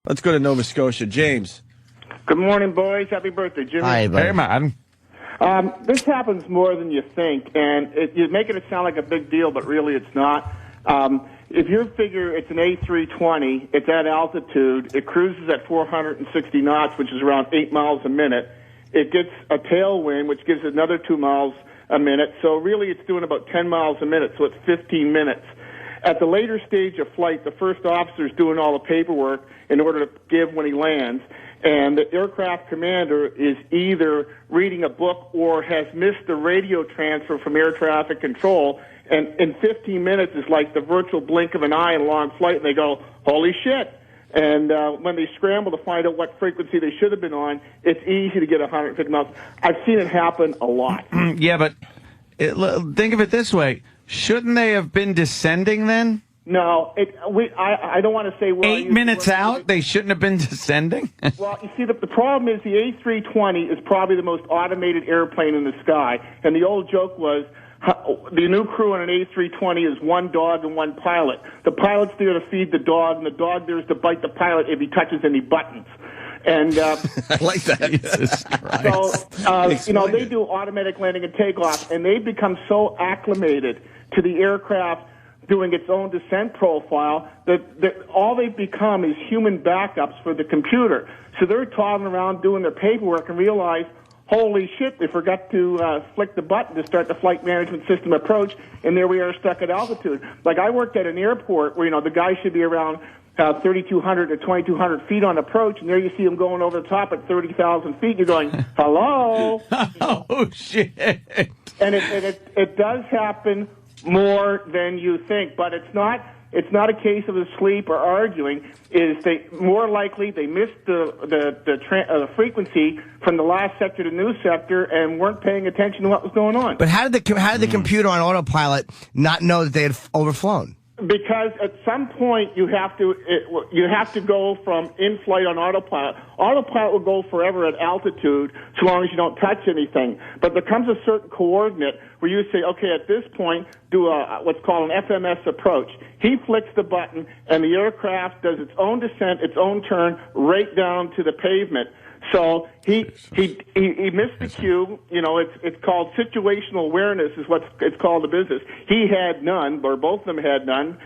Let's go to Nova Scotia. James. Good morning, boys. Happy birthday, Jimmy. Hi, buddy. Hey, man. This happens more than you think, and you're making it sound like a big deal, but really it's not. If you figure it's an A320, it's at altitude, it cruises at 460 knots, which is around 8 miles a minute. It gets a tailwind, which gives it another 2 miles a minute. So really it's doing about 10 miles a minute, so it's 15 minutes. At the later stage of flight, the first officer is doing all the paperwork in order to give when he lands. And the aircraft commander is either reading a book or has missed the radio transfer from air traffic control. And in 15 minutes is like the virtual blink of an eye in a long flight, and they go, holy shit. And when they scramble to find out what frequency they should have been on, it's easy to get 150 miles. I've seen it happen a lot. Yeah, but think of it this way. Shouldn't they have been descending then? No, I don't want to say... 8 minutes out, they shouldn't have been descending? Well, you see, the problem is the A320 is probably the most automated airplane in the sky. And the old joke was, the new crew on an A320 is one dog and one pilot. The pilot's there to feed the dog, and the dog there is to bite the pilot if he touches any buttons. And I like that. Jesus Christ. So, they do automatic landing and takeoff, and they've become so acclimated to the aircraft doing its own descent profile that all they've become is human backups for the computer. So they're toddling around doing their paperwork and realize, holy shit, they forgot to flick the button to start the flight management system approach, and there we are stuck at altitude. Like I worked at an airport where, the guy should be around 3,200 to 2,200 feet on approach, and there you see him going over the top at 30,000 feet. You're going, hello? Oh, shit. And it does happen more than you think, but it's not a case of asleep or arguing. More likely they missed the frequency from the last sector to new sector and weren't paying attention to what was going on. But how did the computer on autopilot not know that they had overflown? Because at some point you have to go from in-flight on autopilot. Autopilot will go forever at altitude so long as you don't touch anything. But there comes a certain coordinate where you say, okay, at this point, do what's called an FMS approach. He flicks the button, and the aircraft does its own descent, its own turn, right down to the pavement. So he missed the cue. It's called situational awareness is what it's called in business. He had none, or both of them had none.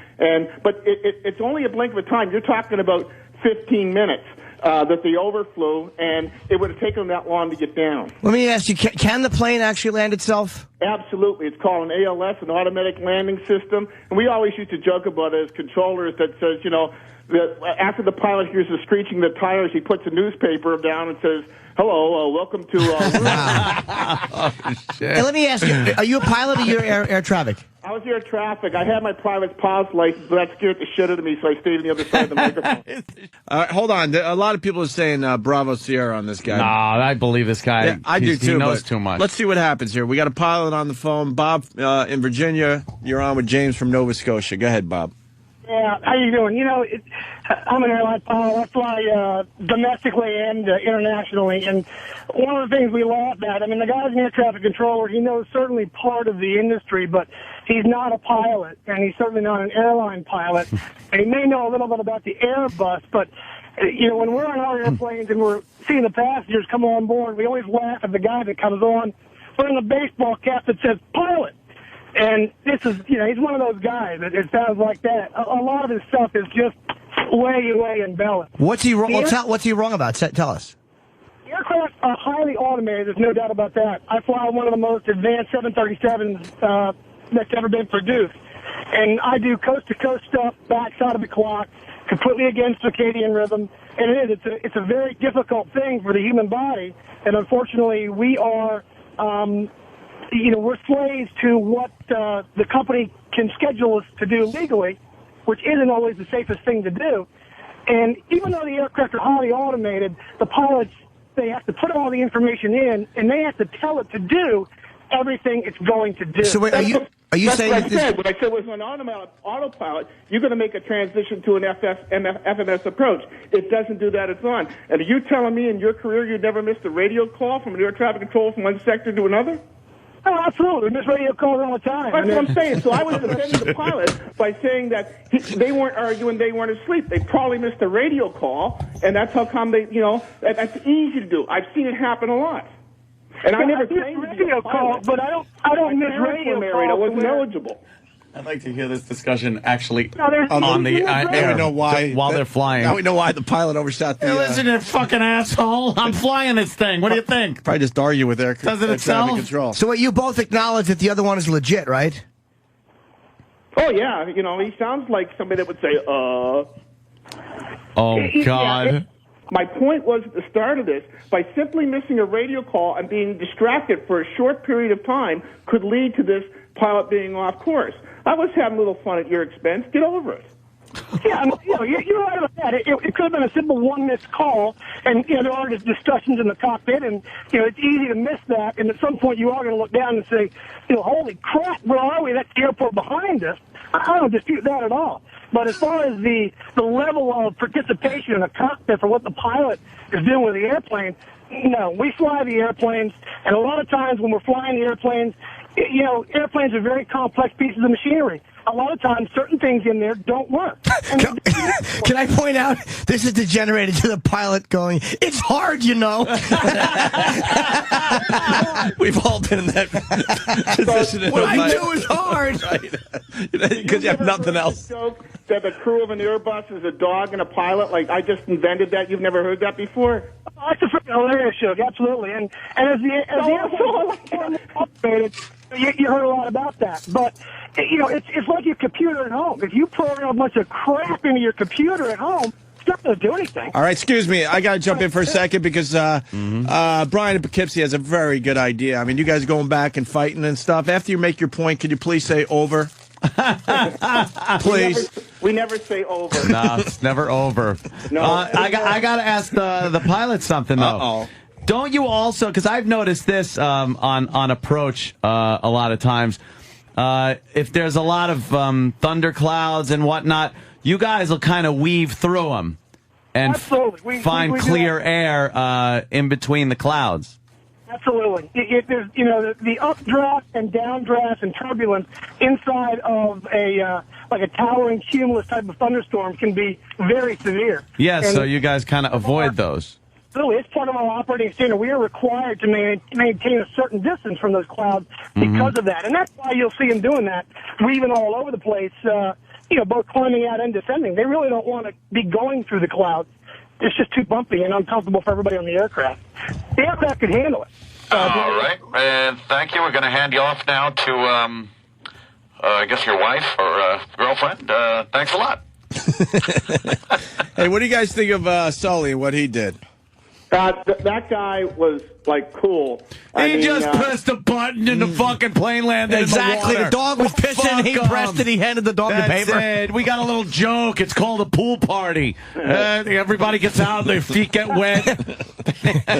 But it's only a blink of a time. You're talking about 15 minutes that they overflew, and it would have taken them that long to get down. Let me ask you, can the plane actually land itself? Absolutely. It's called an ALS, an automatic landing system. And we always used to joke about it as controllers that says, that after the pilot hears the screeching of the tires, he puts a newspaper down and says, hello, welcome to... Oh, shit. Hey, let me ask you, are you a pilot or you're air traffic? I was air traffic. I had my pilot's pilot's license, but that scared the shit out of me, so I stayed on the other side of the microphone. Hold on. A lot of people are saying Bravo Sierra on this guy. Nah, I believe this guy. Yeah, I do too. He knows too much. Let's see what happens here. We got a pilot on the phone. Bob in Virginia. You're on with James from Nova Scotia. Go ahead, Bob. Yeah, how you doing? I'm an airline pilot. I fly domestically and internationally, and one of the things we laugh at, the guy's an air traffic controller. He knows certainly part of the industry, but he's not a pilot, and he's certainly not an airline pilot. And he may know a little bit about the Airbus, but when we're on our airplanes and we're seeing the passengers come on board, we always laugh at the guy that comes on wearing a baseball cap that says pilot. And this is, he's one of those guys that it sounds like that. A lot of his stuff is just way embellished. What's he wrong? What's he wrong about? Tell us. The aircraft are highly automated. There's no doubt about that. I fly one of the most advanced 737s that's ever been produced. And I do coast-to-coast stuff, backside of the clock, completely against circadian rhythm. And it's a very difficult thing for the human body. And unfortunately, we are... we're slaves to what the company can schedule us to do legally, which isn't always the safest thing to do. And even though the aircraft are highly automated, the pilots, they have to put all the information in, and they have to tell it to do everything it's going to do. So wait, are you saying what I said? What I said was on autopilot, you're going to make a transition to an FMS approach. It doesn't do that. It's on. And are you telling me in your career you never missed a radio call from an air traffic control from one sector to another? Oh, absolutely. We miss radio calls all the time. That's what I'm saying. So I was defending the pilot by saying that they weren't arguing, they weren't asleep. They probably missed a radio call, and that's how come they, that's easy to do. I've seen it happen a lot. And I never claimed radio calls, but I don't miss radio calls. I wasn't eligible. I'd like to hear this discussion actually on the air. We know why while they're flying. Now we know why the pilot overshot the. Hey, listen, you fucking asshole! I'm flying this thing. What do you think? Probably just argue with air traffic control. So you both acknowledge that the other one is legit, right? Oh yeah, he sounds like somebody that would say, Oh God. My point was at the start of this, by simply missing a radio call and being distracted for a short period of time could lead to this pilot being off course. I was having a little fun at your expense. Get over it. Yeah, you're right about that. It could have been a simple one-missed call, and there are just discussions in the cockpit, and it's easy to miss that. And at some point, you are going to look down and say, holy crap, where are we? That's the airport behind us. I don't dispute that at all. But as far as the level of participation in the cockpit for what the pilot is doing with the airplane, no, we fly the airplanes, and a lot of times when we're flying the airplanes, airplanes are very complex pieces of machinery. A lot of times, certain things in there don't work. Can I point out, this is degenerated to the pilot going, it's hard, We've all been in that position. What I do is hard. Right. Because you have nothing else. Joke that the crew of an Airbus is a dog and a pilot? Like, I just invented that. You've never heard that before? Oh, that's a freaking hilarious joke, absolutely. And as the airplane operated, you heard a lot about that. But, it's like your computer at home. If you program a bunch of crap into your computer at home, it's not going to do anything. All right, excuse me. I got to jump in for a second because Brian in Poughkeepsie has a very good idea. I mean, you guys going back and fighting and stuff. After you make your point, could you please say over? Please. We never say over. No, it's never over. No. I got to ask the pilot something, though. Uh-oh. Don't you also, because I've noticed this on approach a lot of times, if there's a lot of thunderclouds and whatnot, you guys will kind of weave through them and find clear air in between the clouds. Absolutely. There's, the updraft and downdraft and turbulence inside of a towering cumulus type of thunderstorm can be very severe. Yeah, so you guys kind of avoid those. Absolutely. It's part of our operating standard. We are required to maintain a certain distance from those clouds because of that. And that's why you'll see them doing that, weaving all over the place, both climbing out and descending. They really don't want to be going through the clouds. It's just too bumpy and uncomfortable for everybody on the aircraft. The aircraft could handle it. All right. And thank you. We're going to hand you off now to, I guess, your wife or girlfriend. Thanks a lot. Hey, what do you guys think of Sully and what he did? That guy was, cool. He just pressed a button and the fucking plane landed Exactly. in the water. The dog was pissing. He pressed it. He handed the dog the paper. It. We got a little joke. It's called a pool party. Everybody gets out. Their feet get wet.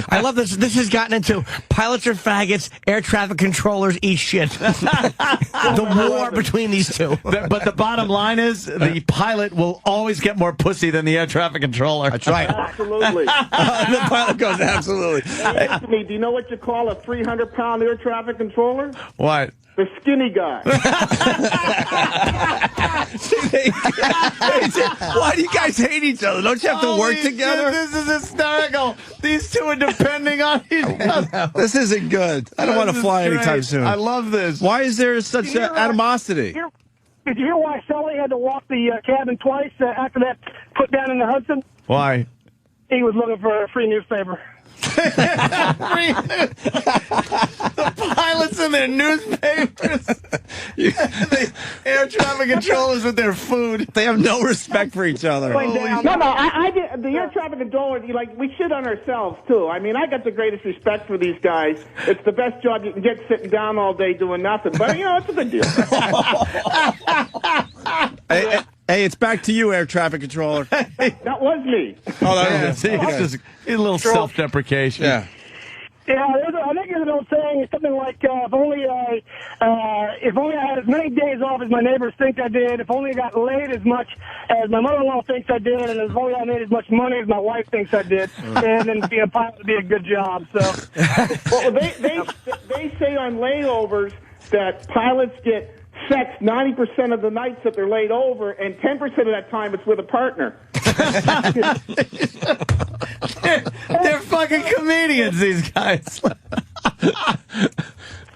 I love this. This has gotten into pilots are faggots, air traffic controllers eat shit. The war between these two. But the bottom line is the pilot will always get more pussy than the air traffic controller. That's right. Absolutely. The pilot goes, absolutely. Hey, Anthony, do you know what you call a 300-pound air traffic controller? What? The skinny guy. Why do you guys hate each other? Don't you have to work together? This is hysterical. These two are depending on each other. This isn't good. I don't want to fly anytime soon. I love this. Why is there such animosity? Did you hear why Sully had to walk the cabin twice after that put down in the Hudson? Why? He was looking for a free newspaper. The pilots in their newspapers. The air traffic controllers with their food. They have no respect for each other. No, I did. The air traffic controller, we shit on ourselves, too. I mean, I got the greatest respect for these guys. It's the best job you can get sitting down all day doing nothing. But, it's a good deal. Hey, it's back to you, air traffic controller. That was me. Oh, that was It's just a little self-deprecation. Yeah. Yeah, I think there's an old saying. It's something like, if only I had as many days off as my neighbors think I did, if only I got laid as much as my mother-in-law thinks I did, and if only I made as much money as my wife thinks I did, and then being a pilot would be a good job. So, well, they say on layovers that pilots get sex 90% of the nights that they're laid over, and 10% of that time it's with a partner. They're fucking comedians, these guys.